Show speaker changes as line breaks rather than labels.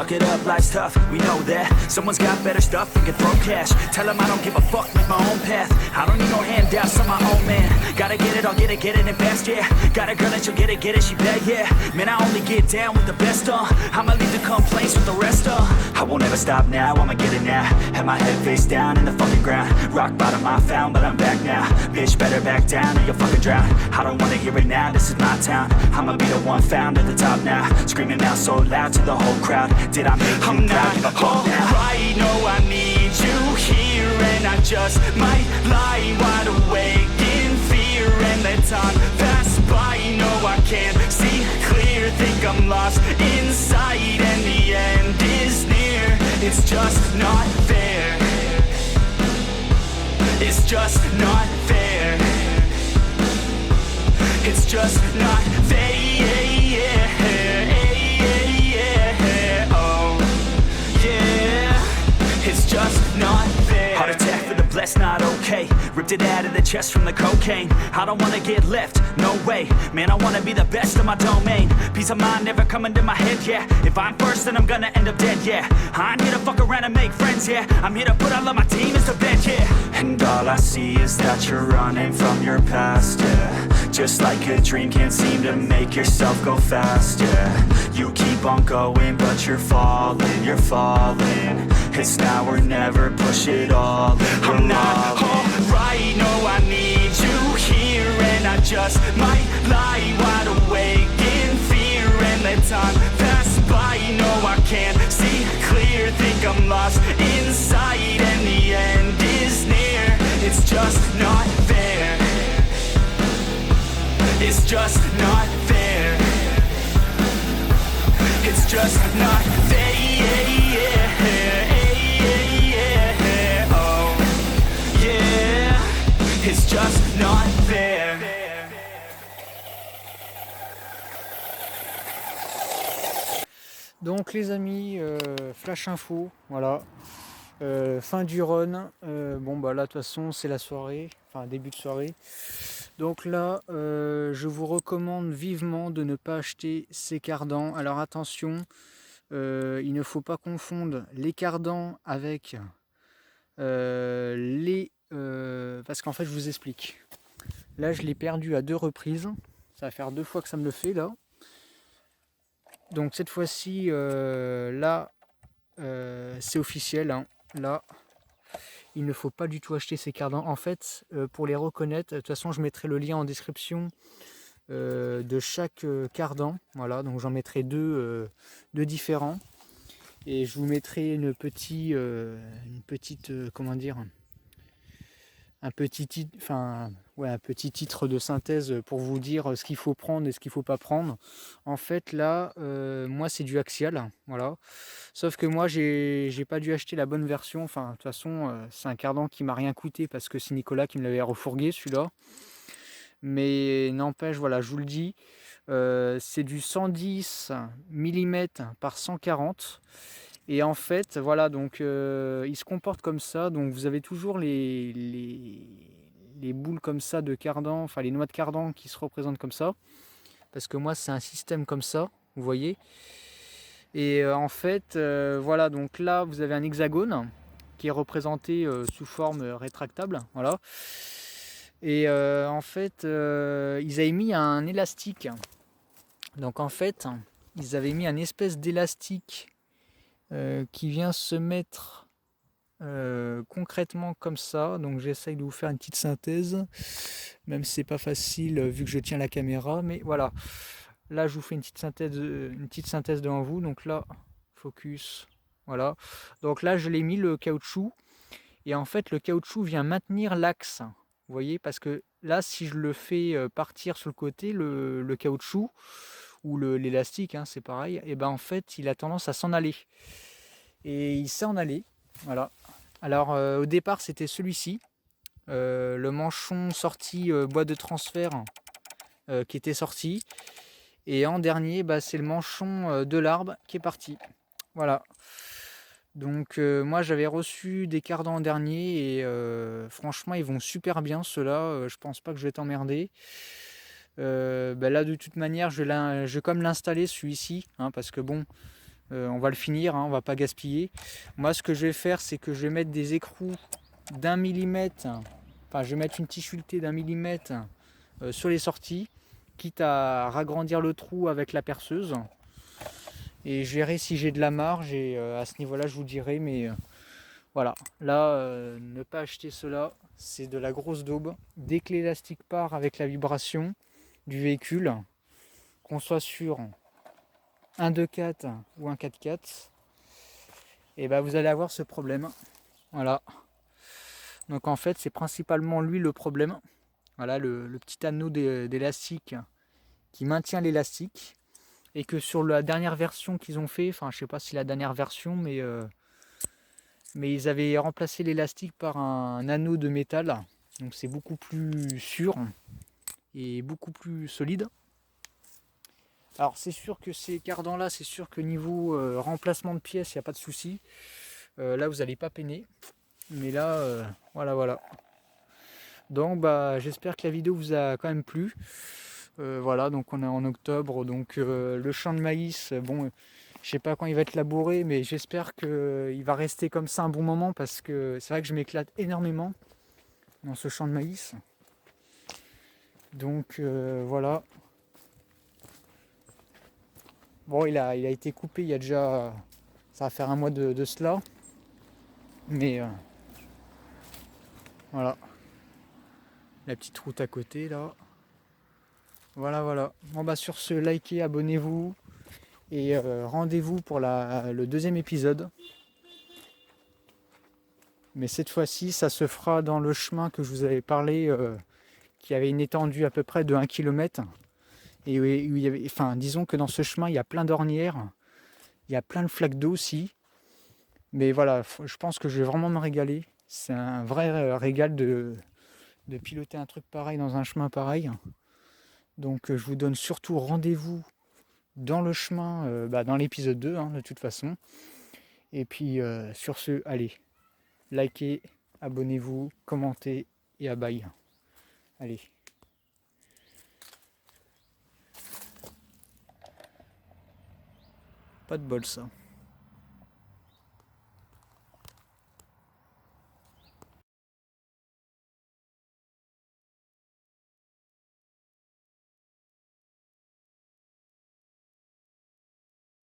Suck it up, life's tough, we know that. Someone's got better stuff and can throw cash. Tell them I don't give a fuck, make my own path. I don't need no handouts, I'm my own man. Gotta get it, I'll get it and fast, yeah. Got a girl and she'll get it, she bad, yeah. Man, I only get down with the best, I'ma leave the complaints with the rest, I won't ever stop now, I'ma get it now. Have my head face down in the fucking ground. Rock bottom I found, but I'm back now. Bitch, better back down or you'll fucking drown. I don't wanna hear it now, this is my town. I'ma be the one found at the top now. Screaming out so loud to the whole crowd. Did I make you proud? Give a fuck now. Right, no, I need you here, and I just might lie wide awake in fear and let time pass by. No, I can't see clear, think I'm lost inside, and the end is near. It's just not fair. It's just not fair. It's just not fair. Oh, yeah. It's just not fair. Heart attack for the blessed, not okay. Ripped it out of the chest from the cocaine. I don't wanna get left, no way. Man, I wanna be the best of my domain. Peace of mind never coming to my head, yeah. If I'm first, then I'm gonna end up dead, yeah. I ain't here to fuck around and make friends, yeah. I'm here to put all of my demons to bed, yeah. And all I see is that you're running from your past, yeah. Just like a dream, can't seem to make yourself go fast, yeah. You keep on going, but you're falling. It's now or never, push it all in. I'm not alright, no, I need you here, and I just might lie wide awake in fear and let time pass by. No, I can't see clear, think I'm lost inside, and the end is near. It's just not fair. It's just not fair. It's just not fair. Oh, yeah. It's just not fair.
Donc les amis, flash info, voilà. Fin du run. Bon bah là de toute façon c'est la soirée, enfin début de soirée. Donc là, je vous recommande vivement de ne pas acheter ces cardans. Alors attention, il ne faut pas confondre les cardans avec les... parce qu'en fait, je vous explique. Là, je l'ai perdu à 2 reprises. Ça va faire 2 fois que ça me le fait, là. Donc cette fois-ci, là, c'est officiel. Hein. Là, il ne faut pas du tout acheter ces cardans. En fait, pour les reconnaître, de toute façon, je mettrai le lien en description de chaque cardan. Voilà, donc j'en mettrai deux différents. Et je vous mettrai une petite comment dire, un petit titre de synthèse pour vous dire ce qu'il faut prendre et ce qu'il ne faut pas prendre. En fait là, moi c'est du axial, voilà. Sauf que moi j'ai pas dû acheter la bonne version. Enfin de toute façon c'est un cardan qui m'a rien coûté parce que c'est Nicolas qui me l'avait refourgué celui-là. Mais n'empêche, voilà, je vous le dis, c'est du 110 mm par 140. Et en fait, voilà, donc il se comporte comme ça. Donc vous avez toujours les boules comme ça de cardan, enfin les noix de cardan qui se représentent comme ça. Parce que moi, c'est un système comme ça, vous voyez. Et en fait, voilà, donc là, vous avez un hexagone qui est représenté sous forme rétractable, voilà. Et en fait, ils avaient mis un élastique. Donc en fait, ils avaient mis un espèce d'élastique qui vient se mettre concrètement comme ça. Donc j'essaye de vous faire une petite synthèse, même si c'est pas facile vu que je tiens la caméra, mais voilà. Là je vous fais une petite synthèse devant vous. Donc là, focus, voilà. Donc là je l'ai mis le caoutchouc, et en fait le caoutchouc vient maintenir l'axe. Vous voyez, parce que là si je le fais partir sur le côté, le caoutchouc ou l'élastique, hein, c'est pareil, et ben en fait il a tendance à s'en aller. Et il s'est en allé, voilà. Alors au départ c'était celui-ci, le manchon sorti boîte de transfert qui était sorti. Et en dernier, bah, c'est le manchon de l'arbre qui est parti. Voilà. Donc moi j'avais reçu des cardans en dernier et franchement ils vont super bien ceux-là. Je pense pas que je vais t'emmerder. Bah, là de toute manière je vais comme l'installer celui-ci, hein, parce que bon, On va le finir, hein, on va pas gaspiller. Moi ce que je vais faire, c'est que je vais mettre des écrous d'1 mm, enfin je vais mettre une tichetée d'1 mm sur les sorties, quitte à ragrandir le trou avec la perceuse. Et je verrai si j'ai de la marge et à ce niveau là je vous dirai, mais voilà. Là, ne pas acheter cela, c'est de la grosse daube. Dès que l'élastique part avec la vibration du véhicule, qu'on soit sur un 2.4 ou un 4x4, et ben vous allez avoir ce problème. Voilà. Donc en fait, c'est principalement lui le problème. Voilà le petit anneau d'élastique qui maintient l'élastique. Et que sur la dernière version qu'ils ont fait, enfin je sais pas si la dernière version, mais ils avaient remplacé l'élastique par un anneau de métal. Donc c'est beaucoup plus sûr et beaucoup plus solide. Alors c'est sûr que ces cardans là, c'est sûr que niveau remplacement de pièces, il n'y a pas de souci. Là vous n'allez pas peiner. Mais là, voilà. Donc bah j'espère que la vidéo vous a quand même plu. Voilà, donc on est en octobre, donc le champ de maïs, bon, je sais pas quand il va être labouré, mais j'espère qu'il va rester comme ça un bon moment, parce que c'est vrai que je m'éclate énormément dans ce champ de maïs. Donc voilà. Bon, il a été coupé il y a déjà, ça va faire un mois de cela, mais voilà, la petite route à côté là. Voilà. Bon bah sur ce, likez, abonnez-vous et rendez-vous pour le deuxième épisode. Mais cette fois-ci, ça se fera dans le chemin que je vous avais parlé, qui avait une étendue à peu près de 1 km. Et où il y avait, enfin, disons que dans ce chemin, il y a plein d'ornières, il y a plein de flaques d'eau aussi. Mais voilà, je pense que je vais vraiment me régaler. C'est un vrai régal de piloter un truc pareil dans un chemin pareil. Donc je vous donne surtout rendez-vous dans le chemin, dans l'épisode 2, hein, de toute façon. Et puis sur ce, allez, likez, abonnez-vous, commentez et à bye. Allez. Pas de bol ça.